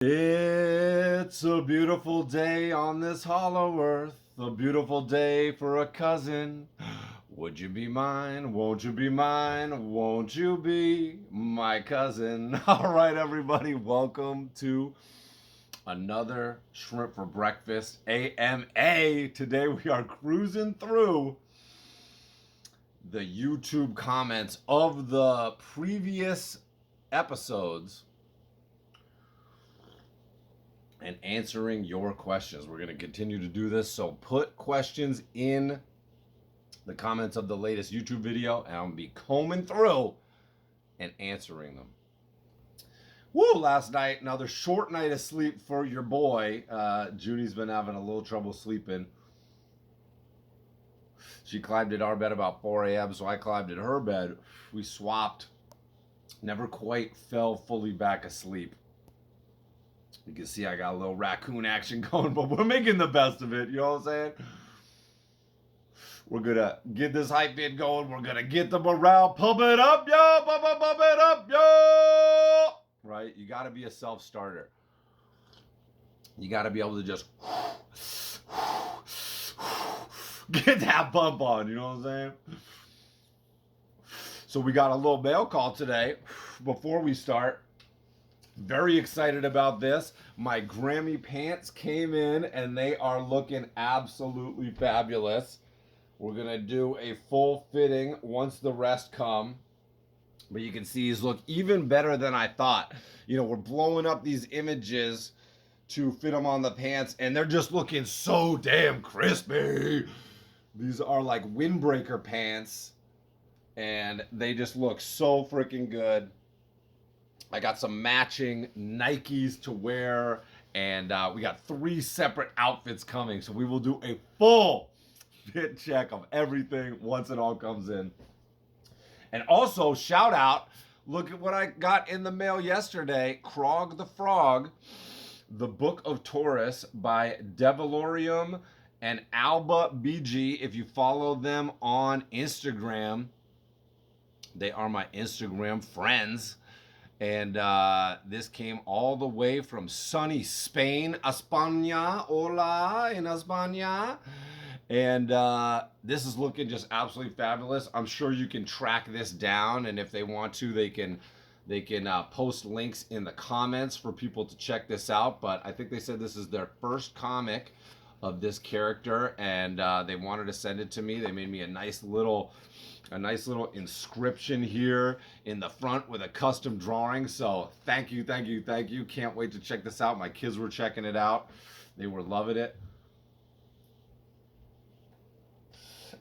It's a beautiful day on this hollow earth, a beautiful day for a cousin. Would you be mine? Won't you be mine? Won't you be my cousin? All right, everybody, welcome to another Shrimp for Breakfast AMA. Today we are cruising through the YouTube comments of the previous episodes and answering your questions. We're going to continue to do this, so put questions in the comments of the latest YouTube video, and I'll be combing through and answering them. Woo, last night, another short night of sleep for your boy. Judy's been having a little trouble sleeping. She climbed at our bed about 4 a.m., so I climbed at her bed. We swapped. Never quite fell fully back asleep. You can see I got a little raccoon action going, but we're making the best of it. You know what I'm saying? We're going to get this hype vid going. We're going to get the morale. Pump it up, yo. Pump it up, yo. Right? You got to be a self-starter. You got to be able to just get that bump on. You know what I'm saying? So we got a little mail call today before we start. Very excited about this. My Grammy pants came in and they are looking absolutely fabulous. We're going to do a full fitting once the rest come. But you can see these look even better than I thought. You know, we're blowing up these images to fit them on the pants and they're just looking so damn crispy. These are like windbreaker pants and they just look so freaking good. I got some matching Nikes to wear, and we got 3 separate outfits coming. So we will do a full fit check of everything once it all comes in. And also, shout out, look at what I got in the mail yesterday. Krog the Frog, The Book of Taurus by Devilorium and Alba BG. If you follow them on Instagram, they are my Instagram friends. And this came all the way from sunny Spain, España, hola in España. And this is looking just absolutely fabulous. I'm sure you can track this down, and if they want to, they can post links in the comments for people to check this out. But I think they said this is their first comic of this character, and they wanted to send it to me. They made me a nice little inscription here in the front with a custom drawing. So thank you. Can't wait to check this out. My kids were checking it out. They were loving it.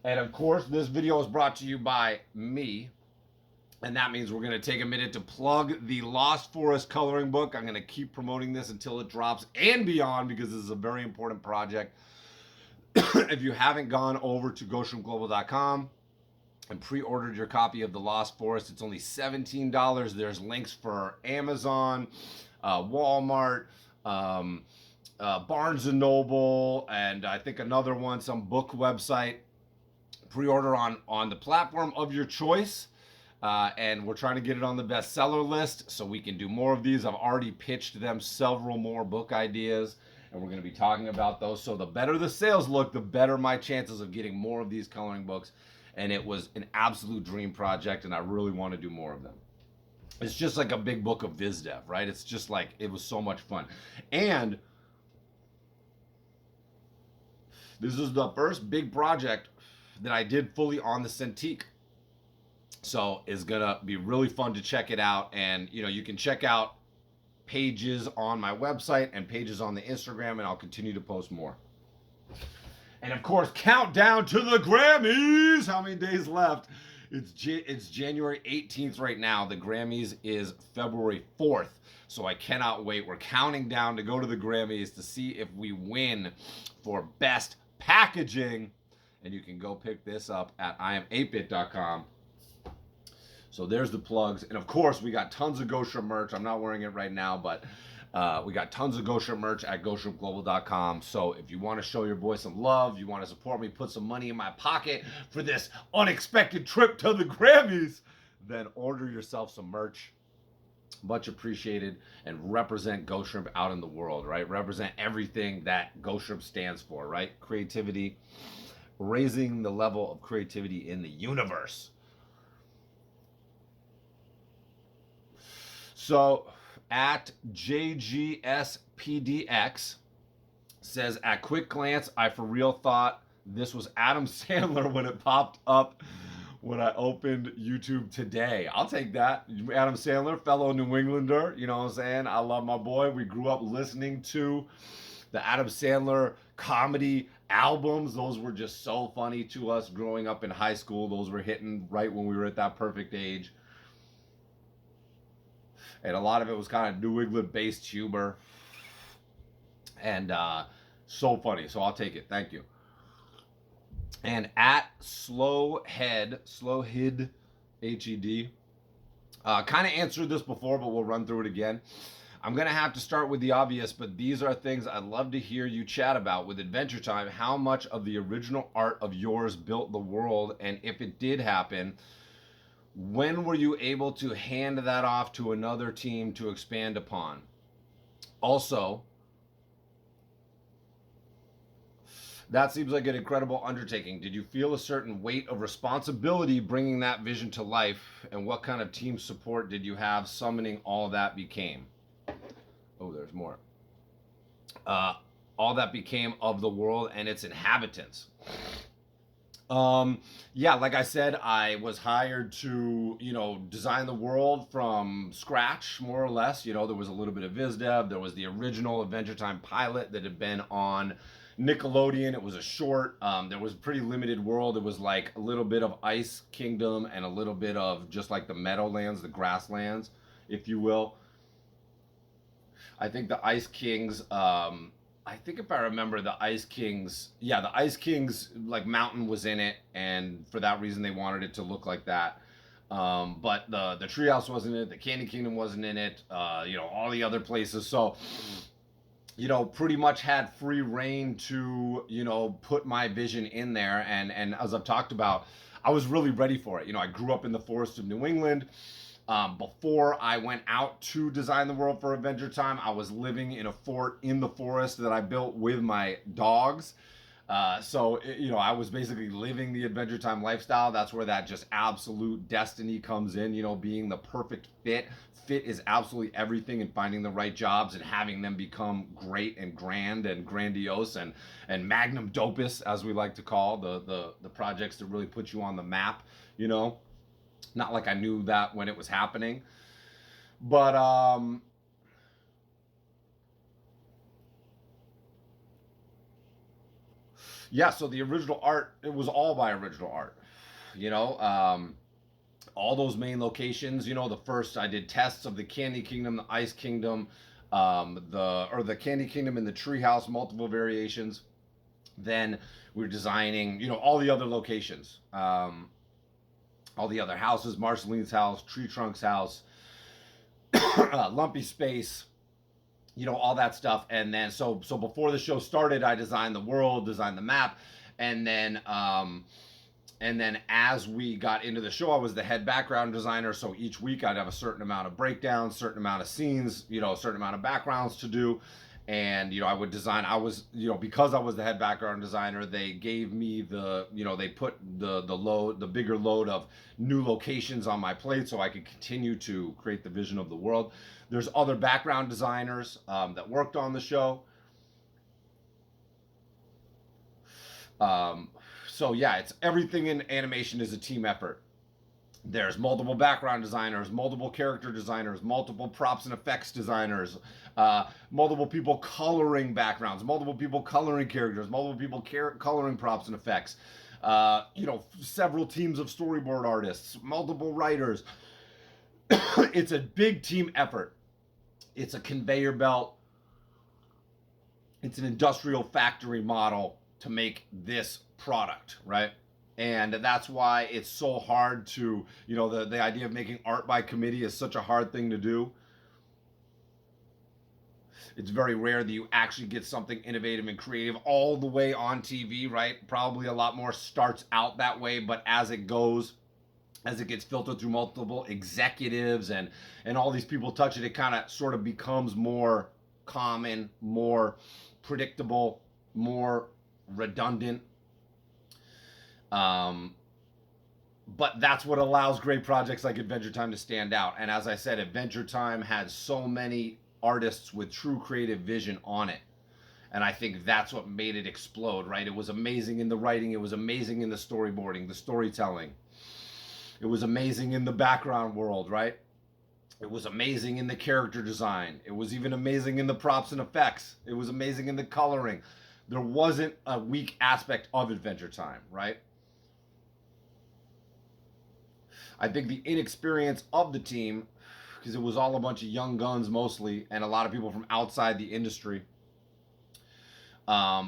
And of course, this video is brought to you by me. And that means we're going to take a minute to plug the Lost Forest coloring book. I'm going to keep promoting this until it drops and beyond because this is a very important project. If you haven't gone over to GhostshrimpGlobal.com and pre-ordered your copy of The Lost Forest, it's only $17. There's links for Amazon, Walmart, Barnes & Noble, and I think another one, some book website. Pre-order on the platform of your choice. And we're trying to get it on the bestseller list so we can do more of these. I've already pitched them several more book ideas, and we're going to be talking about those. So the better the sales look, the better my chances of getting more of these coloring books. And it was an absolute dream project, and I really want to do more of them. It's just like a big book of biz dev, right? It's just like, it was so much fun. And this is the first big project that I did fully on the Cintiq. So it's going to be really fun to check it out. And, you know, you can check out pages on my website and pages on the Instagram, and I'll continue to post more. And of course, countdown to the Grammys. How many days left? It's January 18th right now. The Grammys is February 4th. So I cannot wait. We're counting down to go to the Grammys to see if we win for best packaging. And you can go pick this up at iam8bit.com. So there's the plugs. And of course, we got tons of Ghost Shrimp merch. I'm not wearing it right now, but we got tons of Ghost Shrimp merch at GhostshrimpGlobal.com. So if you want to show your boy some love, you want to support me, put some money in my pocket for this unexpected trip to the Grammys, then order yourself some merch. Much appreciated, and represent Ghost Shrimp out in the world, right? Represent everything that Ghost Shrimp stands for, right? Creativity, raising the level of creativity in the universe. So at JGSPDX says, at quick glance, I for real thought this was Adam Sandler when it popped up when I opened YouTube today. I'll take that. Adam Sandler, fellow New Englander, you know what I'm saying? I love my boy. We grew up listening to the Adam Sandler comedy albums. Those were just so funny to us growing up in high school. Those were hitting right when we were at that perfect age. And a lot of it was kind of New England based humor. And so funny. So I'll take it. Thank you. And at Slowhead, H-E-D, kind of answered this before, but we'll run through it again. I'm going to have to start with the obvious, but these are things I'd love to hear you chat about with Adventure Time. How much of the original art of yours built the world? And if it did happen, when were you able to hand that off to another team to expand upon? Also, that seems like an incredible undertaking. Did you feel a certain weight of responsibility bringing that vision to life? And what kind of team support did you have summoning all that became? Oh, there's more. All that became of the world and its inhabitants. Yeah, like I said, I was hired to, design the world from scratch, more or less. There was a little bit of VizDev. There was the original Adventure Time pilot that had been on Nickelodeon. It was a short. There was a pretty limited world. It was like a little bit of Ice Kingdom and a little bit of just like the Meadowlands, the grasslands, if you will. I think the Ice Kings, I think if I remember the Ice Kings, the Ice Kings like mountain was in it, and for that reason they wanted it to look like that. But the treehouse wasn't in it, the Candy Kingdom wasn't in it, all the other places. So, pretty much had free reign to, put my vision in there. And as I've talked about, I was really ready for it. I grew up in the forest of New England. Before I went out to design the world for Adventure Time, I was living in a fort in the forest that I built with my dogs. So, I was basically living the Adventure Time lifestyle. That's where that just absolute destiny comes in, being the perfect fit. Fit is absolutely everything, and finding the right jobs and having them become great and grand and grandiose and magnum opus, as we like to call the projects that really put you on the map, Not like I knew that when it was happening. But yeah, so the original art, it was all by original art. You know, all those main locations, the first I did tests of the Candy Kingdom, the Ice Kingdom, the Candy Kingdom in the Treehouse, multiple variations. Then we were designing, all the other locations. All the other houses, Marceline's house, Tree Trunk's house, Lumpy Space, all that stuff. And then so before the show started, I designed the world, designed the map, and then as we got into the show, I was the head background designer. So each week I'd have a certain amount of breakdowns, certain amount of scenes, a certain amount of backgrounds to do. And, I would design, because I was the head background designer, they gave me they put the bigger load of new locations on my plate so I could continue to create the vision of the world. There's other background designers that worked on the show. So yeah, it's everything in animation is a team effort. There's multiple background designers, multiple character designers, multiple props and effects designers, multiple people coloring backgrounds, multiple people coloring characters, multiple people coloring props and effects, several teams of storyboard artists, multiple writers. It's a big team effort. It's a conveyor belt. It's an industrial factory model to make this product, right? And that's why it's so hard to, the idea of making art by committee is such a hard thing to do. It's very rare that you actually get something innovative and creative all the way on TV, right? Probably a lot more starts out that way, but as it goes, as it gets filtered through multiple executives and all these people touch it, it kind of sort of becomes more common, more predictable, more redundant. Um, but that's what allows great projects like Adventure Time to stand out. And as I said, Adventure Time had so many artists with true creative vision on it. And I think that's what made it explode, right? It was amazing in the writing, it was amazing in the storyboarding, the storytelling. It was amazing in the background world, right? It was amazing in the character design. It was even amazing in the props and effects. It was amazing in the coloring. There wasn't a weak aspect of Adventure Time, right? I think the inexperience of the team, because it was all a bunch of young guns mostly, and a lot of people from outside the industry,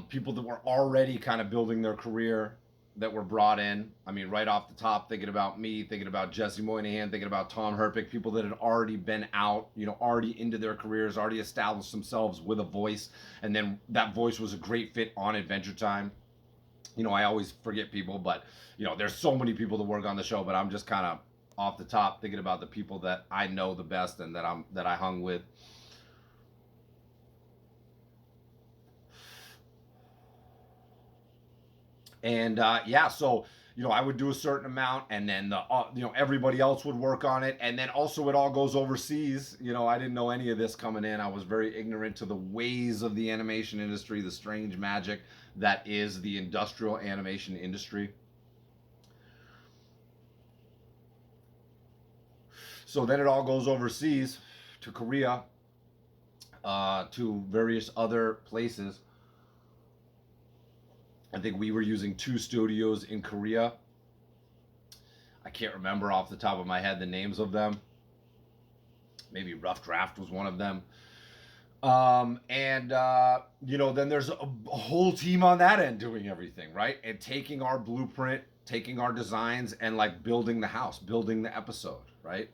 people that were already kind of building their career, that were brought in. I mean, right off the top, thinking about me, thinking about Jesse Moynihan, thinking about Tom Herpick, people that had already been out, already into their careers, already established themselves with a voice, and then that voice was a great fit on Adventure Time. I always forget people, but there's so many people that work on the show, but I'm just kind of off the top thinking about the people that I know the best and that I hung with. And yeah, so I would do a certain amount, and then everybody else would work on it, and then also it all goes overseas. I didn't know any of this coming in. I was very ignorant to the ways of the animation industry, the strange magic that is the industrial animation industry. So then it all goes overseas to Korea, to various other places. I think we were using 2 studios in Korea. I can't remember off the top of my head the names of them. Maybe Rough Draft was one of them. And then there's a whole team on that end doing everything, right? And taking our blueprint, taking our designs, and like building the house, building the episode, right?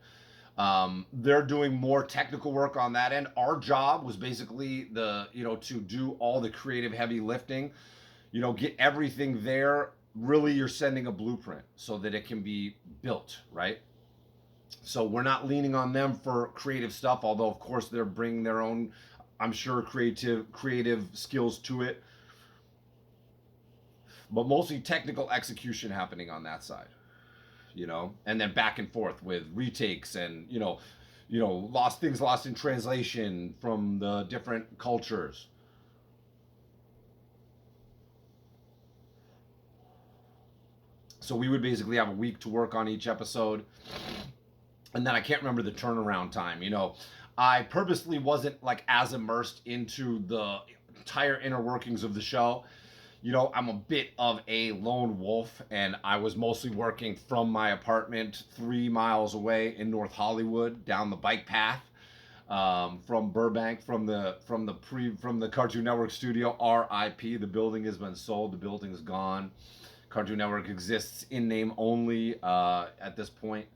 They're doing more technical work on that end. Our job was basically to do all the creative heavy lifting, get everything there. Really, you're sending a blueprint so that it can be built, right? So we're not leaning on them for creative stuff, although of course they're bringing their own, I'm sure, creative skills to it. But mostly technical execution happening on that side, and then back and forth with retakes and lost in translation from the different cultures. So we would basically have a week to work on each episode. And then I can't remember the turnaround time. I purposely wasn't like as immersed into the entire inner workings of the show. I'm a bit of a lone wolf, and I was mostly working from my apartment 3 miles away in North Hollywood down the bike path, from Burbank, from the Cartoon Network studio. RIP. The building has been sold. The building is gone. Cartoon Network exists in name only at this point.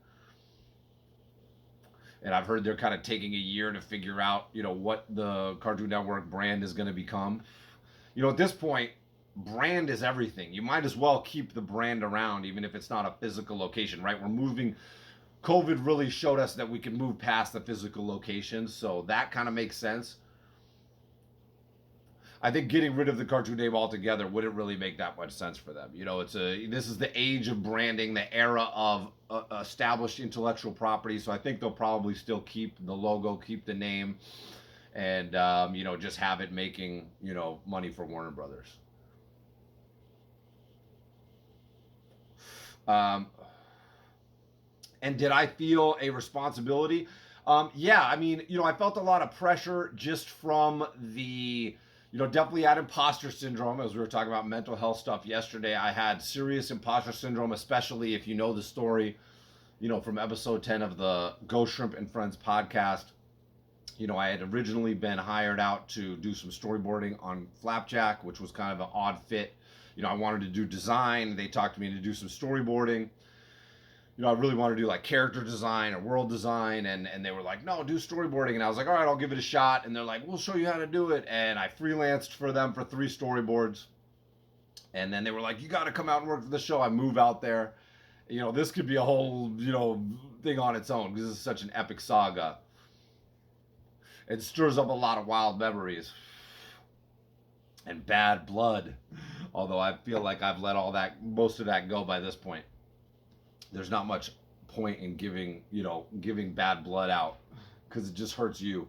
And I've heard they're kind of taking a year to figure out, what the Cartoon Network brand is going to become. At this point, brand is everything. You might as well keep the brand around, even if it's not a physical location, right? We're moving. COVID really showed us that we can move past the physical locations, so that kind of makes sense. I think getting rid of the cartoon name altogether wouldn't really make that much sense for them. This is the age of branding, the era of established intellectual property. So I think they'll probably still keep the logo, keep the name, and just have it making money for Warner Brothers. And did I feel a responsibility? Yeah, I mean, I felt a lot of pressure just from the definitely had imposter syndrome, as we were talking about mental health stuff yesterday. I had serious imposter syndrome, especially if you know the story, from episode 10 of the Ghostshrimp and Friends podcast. I had originally been hired out to do some storyboarding on Flapjack, which was kind of an odd fit. I wanted to do design. They talked to me to do some storyboarding. I really want to do like character design or world design, and they were like, no, do storyboarding. And I was like, all right, I'll give it a shot. And they're like, we'll show you how to do it. And I freelanced for them for 3 storyboards. And then they were like, you got to come out and work for the show. I move out there. this could be a whole, thing on its own because this is such an epic saga. It stirs up a lot of wild memories and bad blood. Although I feel like I've let most of that go by this point. There's not much point in giving bad blood out because it just hurts you.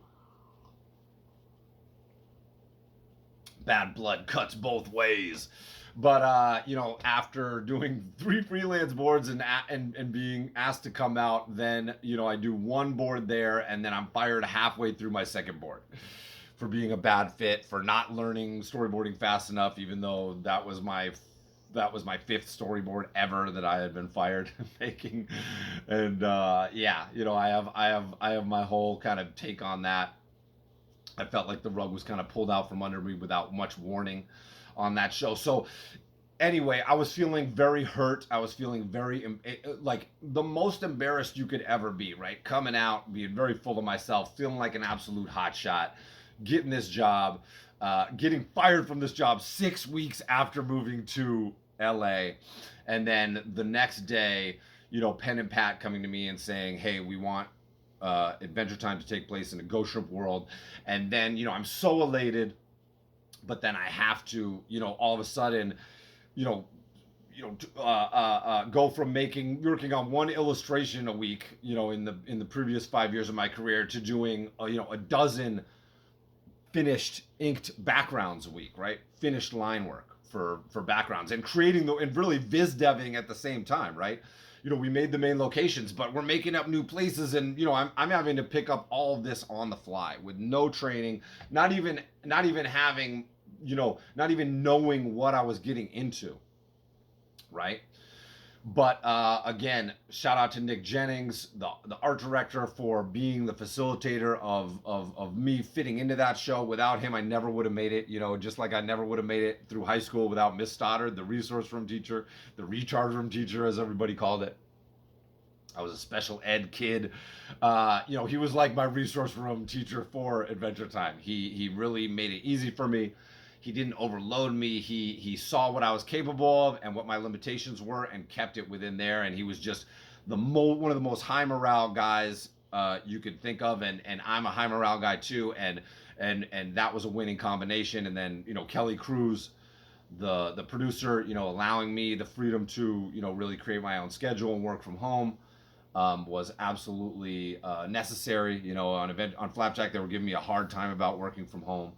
Bad blood cuts both ways. But after doing 3 freelance boards and being asked to come out, then I do 1 board there, and then I'm fired halfway through my 2nd board for being a bad fit, for not learning storyboarding fast enough, even though that was my 5th storyboard ever that I had been fired making. And I have my whole kind of take on that. I felt like the rug was kind of pulled out from under me without much warning on that show. So anyway, I was feeling very hurt. I was feeling very like the most embarrassed you could ever be, right? Coming out, being very full of myself, feeling like an absolute hotshot, getting this job, getting fired from this job 6 weeks after moving to LA. And then the next day, Penn and Pat coming to me and saying, hey, we want Adventure Time to take place in a Ghostshrimp world. And then, I'm so elated, but then I have to, all of a sudden, go from working on 1 illustration a week, in the previous 5 years of my career, to doing, a dozen finished inked backgrounds a week, right? Finished line work for backgrounds, and creating and really viz deving at the same time, right? We made the main locations, but we're making up new places, and I'm having to pick up all of this on the fly with no training, not even having, not even knowing what I was getting into, right? But again, shout out to Nick Jennings, the art director, for being the facilitator of me fitting into that show. Without him, I never would have made it, just like I never would have made it through high school without Miss Stoddard, the resource room teacher, the recharge room teacher, as everybody called it. I was a special ed kid. He was like my resource room teacher for Adventure Time. He really made it easy for me. He didn't overload me. He saw what I was capable of and what my limitations were, and kept it within there. And he was just one of the most high morale guys you could think of. And I'm a high morale guy too. And that was a winning combination. And then Kelly Cruz, the producer, allowing me the freedom to really create my own schedule and work from home, was absolutely necessary. On Flapjack, they were giving me a hard time about working from home.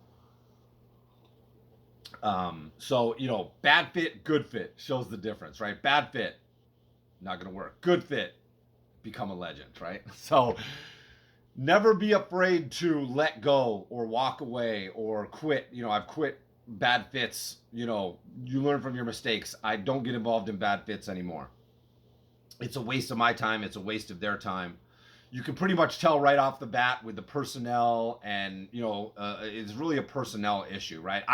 So, bad fit, good fit shows the difference, right? Bad fit, not going to work. Good fit, become a legend, right? So never be afraid to let go or walk away or quit. I've quit bad fits. You learn from your mistakes. I don't get involved in bad fits anymore. It's a waste of my time. It's a waste of their time. You can pretty much tell right off the bat with the personnel, and it's really a personnel issue, right?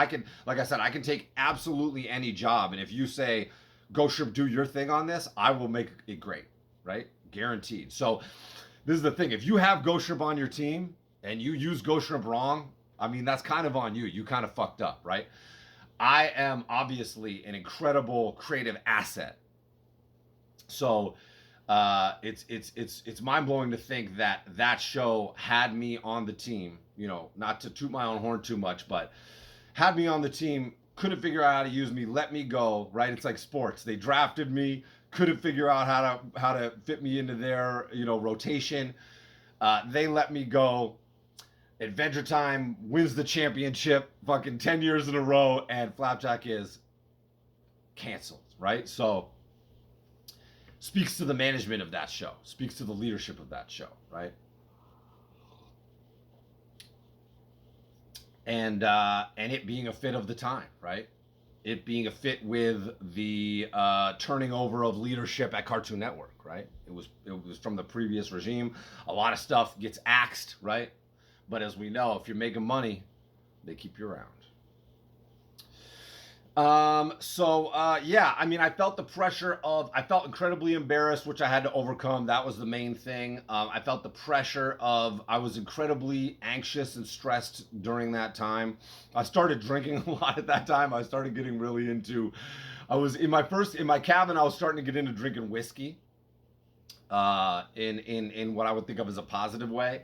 Like I said, I can take absolutely any job, and if you say, Ghostshrimp, do your thing on this, I will make it great, right? Guaranteed. So this is the thing: if you have Ghostshrimp on your team and you use Ghostshrimp wrong, I mean, that's kind of on you. You kind of fucked up, right? I am obviously an incredible creative asset, so it's mind blowing to think that show had me on the team. Not to toot my own horn too much, but had me on the team. Couldn't figure out how to use me. Let me go. Right? It's like sports. They drafted me. Couldn't figure out how to fit me into their rotation. They let me go. Adventure Time wins the championship, fucking 10 years in a row, and Flapjack is canceled. Right? So. Speaks to the management of that show, speaks to the leadership of that show, right? And it being a fit of the time, right? It being a fit with the turning over of leadership at Cartoon Network, right? It was from the previous regime. A lot of stuff gets axed, right? But as we know, if you're making money, they keep you around. Yeah, I mean, I felt incredibly embarrassed, which I had to overcome. That was the main thing. I felt the pressure of, I was incredibly anxious and stressed during that time. I started drinking a lot at that time. I started getting really into, I was in my cabin, I was starting to get into drinking whiskey, in what I would think of as a positive way.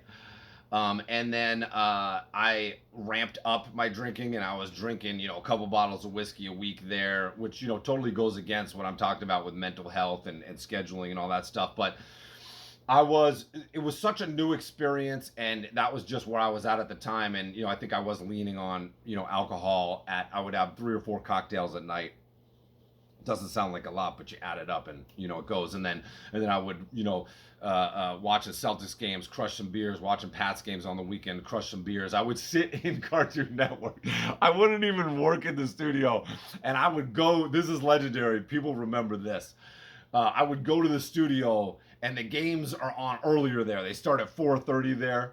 And then I ramped up my drinking, and I was drinking, a couple bottles of whiskey a week there, which, totally goes against what I'm talking about with mental health and scheduling and all that stuff. But it was such a new experience, and that was just where I was at the time. And, I think I was leaning on, alcohol I would have 3 or 4 cocktails at night. Doesn't sound like a lot, but you add it up, and it goes. And then I would watching Celtics games, crush some beers. Watching Pats games on the weekend, crush some beers. I would sit in Cartoon Network. I wouldn't even work in the studio, and I would go. This is legendary. People remember this. I would go to the studio, and the games are on earlier there. They start at 4:30 there.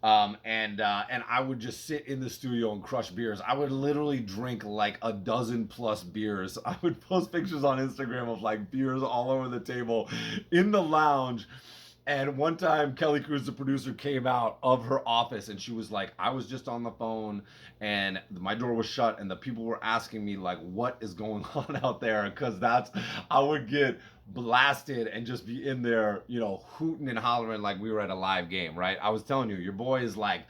And I would just sit in the studio and crush beers. I would literally drink like a dozen plus beers. I would post pictures on Instagram of like beers all over the table in the lounge. And one time, Kelly Cruz, the producer, came out of her office, and she was like, I was just on the phone, and my door was shut, and the people were asking me, like, what is going on out there? Because I would get blasted and just be in there, hooting and hollering like we were at a live game, right? I was telling you, your boy is like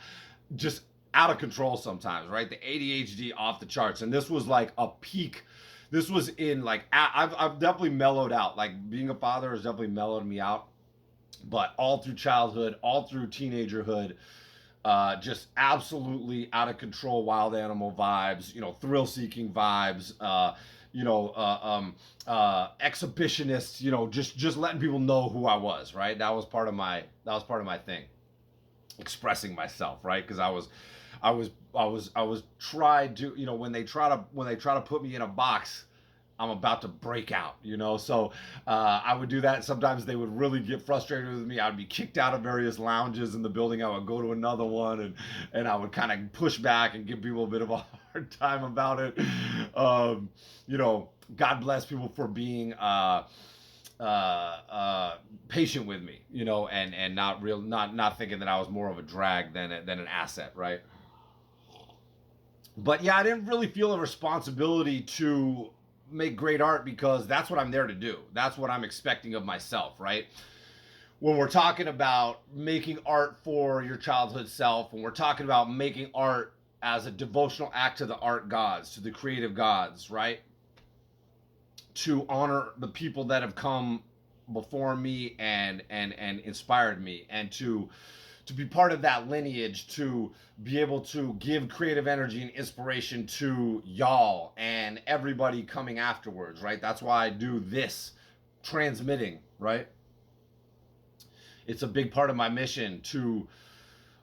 just out of control sometimes, right? The ADHD off the charts. And this was like a peak. This was in like, I've definitely mellowed out. Like, being a father has definitely mellowed me out. But all through childhood, all through teenagerhood, just absolutely out of control, wild animal vibes, thrill-seeking vibes, exhibitionist, just letting people know who I was, right? That was part of my thing, expressing myself, right? Because I was tried to, when they try to put me in a box, I'm about to break out, So I would do that. Sometimes they would really get frustrated with me. I would be kicked out of various lounges in the building. I would go to another one, and I would kind of push back and give people a bit of a hard time about it. God bless people for being patient with me, and not thinking that I was more of a drag than an asset, right? But yeah, I didn't really feel a responsibility to make great art, because that's what I'm there to do. That's what I'm expecting of myself, right? When we're talking about making art for your childhood self, when we're talking about making art as a devotional act to the art gods, to the creative gods, right? To honor the people that have come before me and inspired me, and to be part of that lineage, to be able to give creative energy and inspiration to y'all and everybody coming afterwards, right? That's why I do this transmitting, right? It's a big part of my mission to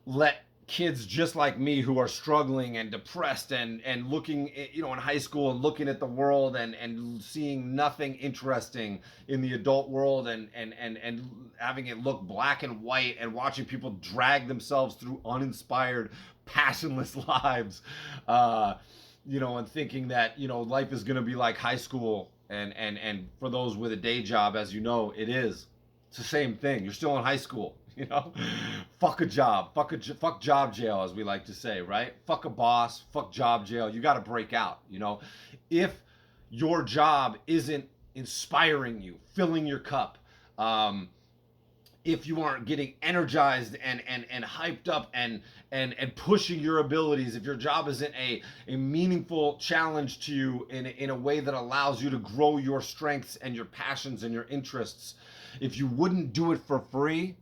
let kids just like me, who are struggling and depressed and looking, in high school, and looking at the world and seeing nothing interesting in the adult world, and having it look black and white, and watching people drag themselves through uninspired, passionless lives, and thinking that, life is going to be like high school, and for those with a day job, as it is. It's the same thing. You're still in high school, Fuck a job. Fuck job jail, as we like to say, right? Fuck a boss. Fuck job jail. You got to break out, If your job isn't inspiring you, filling your cup, if you aren't getting energized and hyped up and pushing your abilities, if your job isn't a meaningful challenge to you in a way that allows you to grow your strengths and your passions and your interests, if you wouldn't do it for free,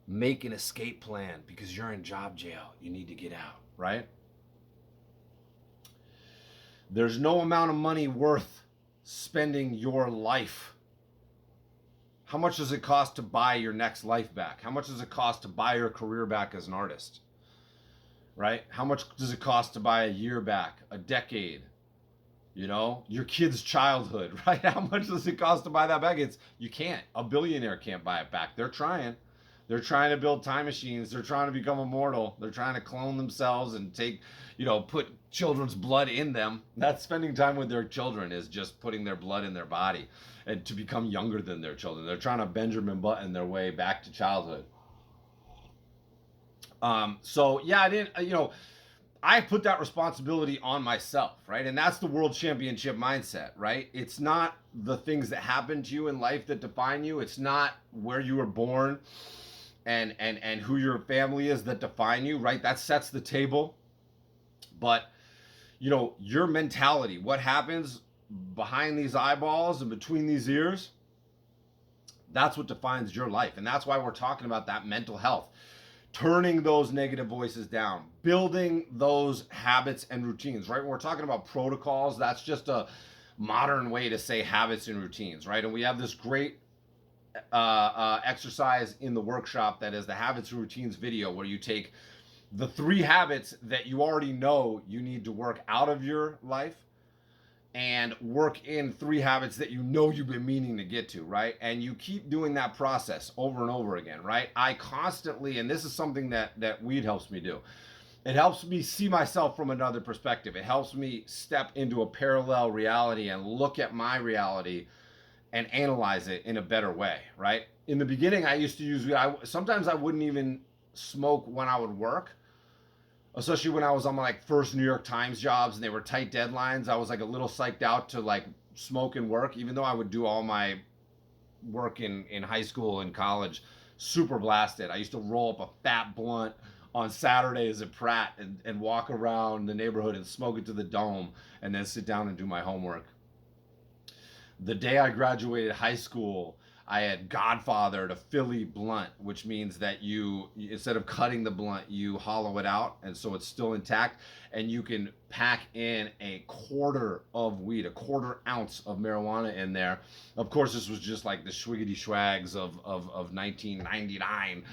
make an escape plan, because you're in job jail. You need to get out, right? There's no amount of money worth spending your life. How much does it cost to buy your next life back? How much does it cost to buy your career back as an artist? Right? How much does it cost to buy a year back, a decade? Your kid's childhood, right? How much does it cost to buy that back? You can't. A billionaire can't buy it back. They're trying. They're trying to build time machines. They're trying to become immortal. They're trying to clone themselves and take, put children's blood in them. That's spending time with their children, is just putting their blood in their body and to become younger than their children. They're trying to Benjamin Button their way back to childhood. So yeah, I didn't, I put that responsibility on myself, right? And that's the world championship mindset, right? It's not the things that happen to you in life that define you. It's not where you were born and who your family is that define you, right? That sets the table. But, your mentality, what happens behind these eyeballs and between these ears, that's what defines your life. And that's why we're talking about that mental health. Turning those negative voices down, building those habits and routines, right? When we're talking about protocols, that's just a modern way to say habits and routines, right? And we have this great exercise in the workshop that is the habits and routines video, where you take the 3 habits that you already know you need to work out of your life and work in 3 habits that you've been meaning to get to, right? And you keep doing that process over and over again, right? I constantly, and this is something that weed helps me do, it helps me see myself from another perspective. It helps me step into a parallel reality and look at my reality and analyze it in a better way, right? In the beginning, I used to use weed. Sometimes I wouldn't even smoke when I would work, especially when I was on my first New York Times jobs and they were tight deadlines. I was a little psyched out to smoke and work, even though I would do all my work in high school and college super blasted. I used to roll up a fat blunt on Saturdays at Pratt and walk around the neighborhood and smoke it to the dome and then sit down and do my homework. The day I graduated high school, I had godfathered a Philly blunt, which means that you, instead of cutting the blunt, you hollow it out, and so it's still intact, and you can pack in a quarter of weed, a quarter ounce of marijuana in there. Of course, this was just the swiggity swags of 1999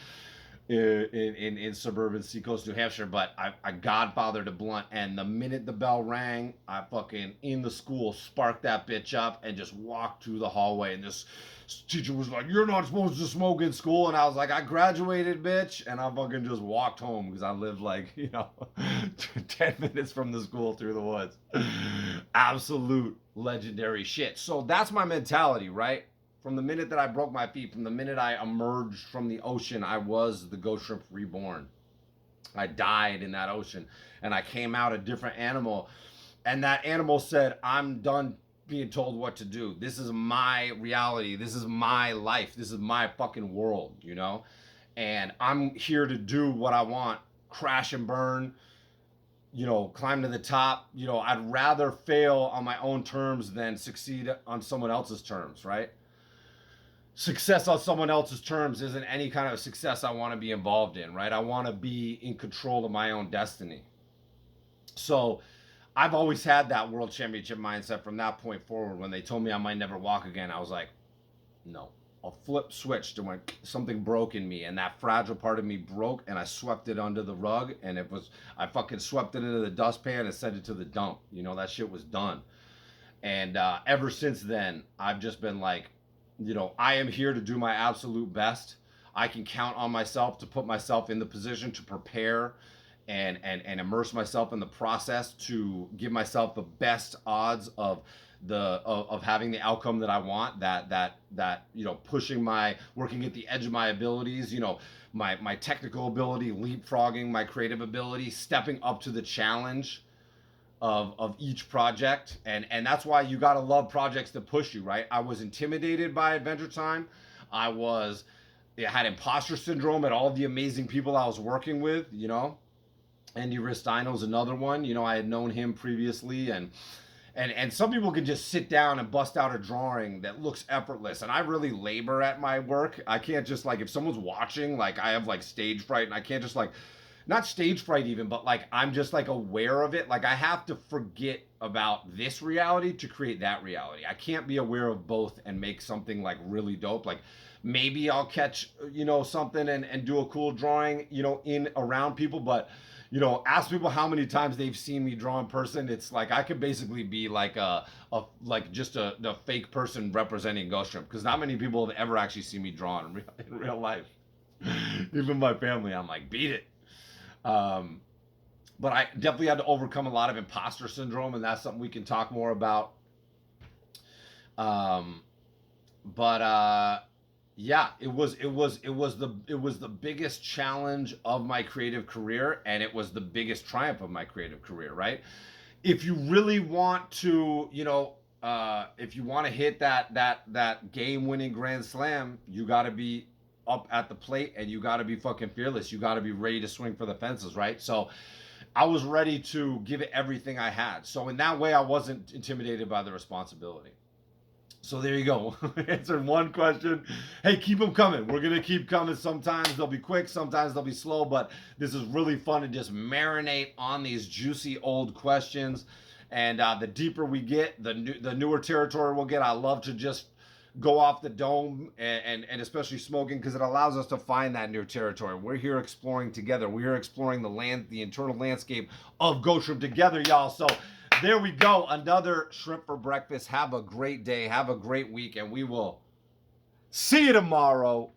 in suburban Seacoast, New Hampshire. But I godfathered a blunt, and the minute the bell rang, I fucking, in the school, sparked that bitch up and just walked through the hallway, and this teacher was like, "You're not supposed to smoke in school." And I was like, "I graduated, bitch." And I fucking just walked home because I lived 10 minutes from the school through the woods. Absolute legendary shit. So that's my mentality, right? From the minute that I broke my feet, from the minute I emerged from the ocean, I was the ghost shrimp reborn. I died in that ocean and I came out a different animal. And that animal said, "I'm done being told what to do. This is my reality. This is my life. This is my fucking world, And I'm here to do what I want, crash and burn, climb to the top. I'd rather fail on my own terms than succeed on someone else's terms, right? Success on someone else's terms isn't any kind of success I want to be involved in, right? I want to be in control of my own destiny. So I've always had that world championship mindset from that point forward. When they told me I might never walk again, I was like, no. A flip switched and went, something broke in me, and that fragile part of me broke, and I swept it under the rug, and I fucking swept it into the dustpan and sent it to the dump. That shit was done. And ever since then, I've just been like, I am here to do my absolute best. I can count on myself to put myself in the position to prepare and immerse myself in the process to give myself the best odds of having the outcome that I want, that working at the edge of my abilities, my technical ability, leapfrogging my creative ability, stepping up to the challenge of each project. And that's why you got to love projects that push you, right? I was intimidated by Adventure Time. I had imposter syndrome at all the amazing people I was working with, Andy Ristino's another one. I had known him previously, and some people can just sit down and bust out a drawing that looks effortless. And I really labor at my work. I can't just if someone's watching, I have stage fright, and I can't just not stage fright even, but I'm just aware of it. I have to forget about this reality to create that reality. I can't be aware of both and make something really dope. Maybe I'll catch, something and do a cool drawing, in around people, but ask people how many times they've seen me draw in person. It's I could basically be just a fake person representing Ghostshrimp, because not many people have ever actually seen me draw in real life. Even my family, I'm like, beat it. Um, but I definitely had to overcome a lot of imposter syndrome, and that's something we can talk more about. Um, but yeah, it was the biggest challenge of my creative career, and it was the biggest triumph of my creative career. Right? If you really want to, if you want to hit that game winning grand slam, you got to be up at the plate and you got to be fucking fearless. You got to be ready to swing for the fences, right? So I was ready to give it everything I had. So in that way, I wasn't intimidated by the responsibility. So there you go. Answered one question. Hey, keep them coming. We're going to keep coming. Sometimes they'll be quick, sometimes they'll be slow, but this is really fun to just marinate on these juicy old questions. And the deeper we get, the newer territory we'll get. I love to just go off the dome and especially smoking because it allows us to find that new territory. We're here exploring together. We're here exploring the internal landscape of Ghost Shrimp together, y'all. So there we go. Another shrimp for breakfast. Have a great day. Have a great week. And we will see you tomorrow.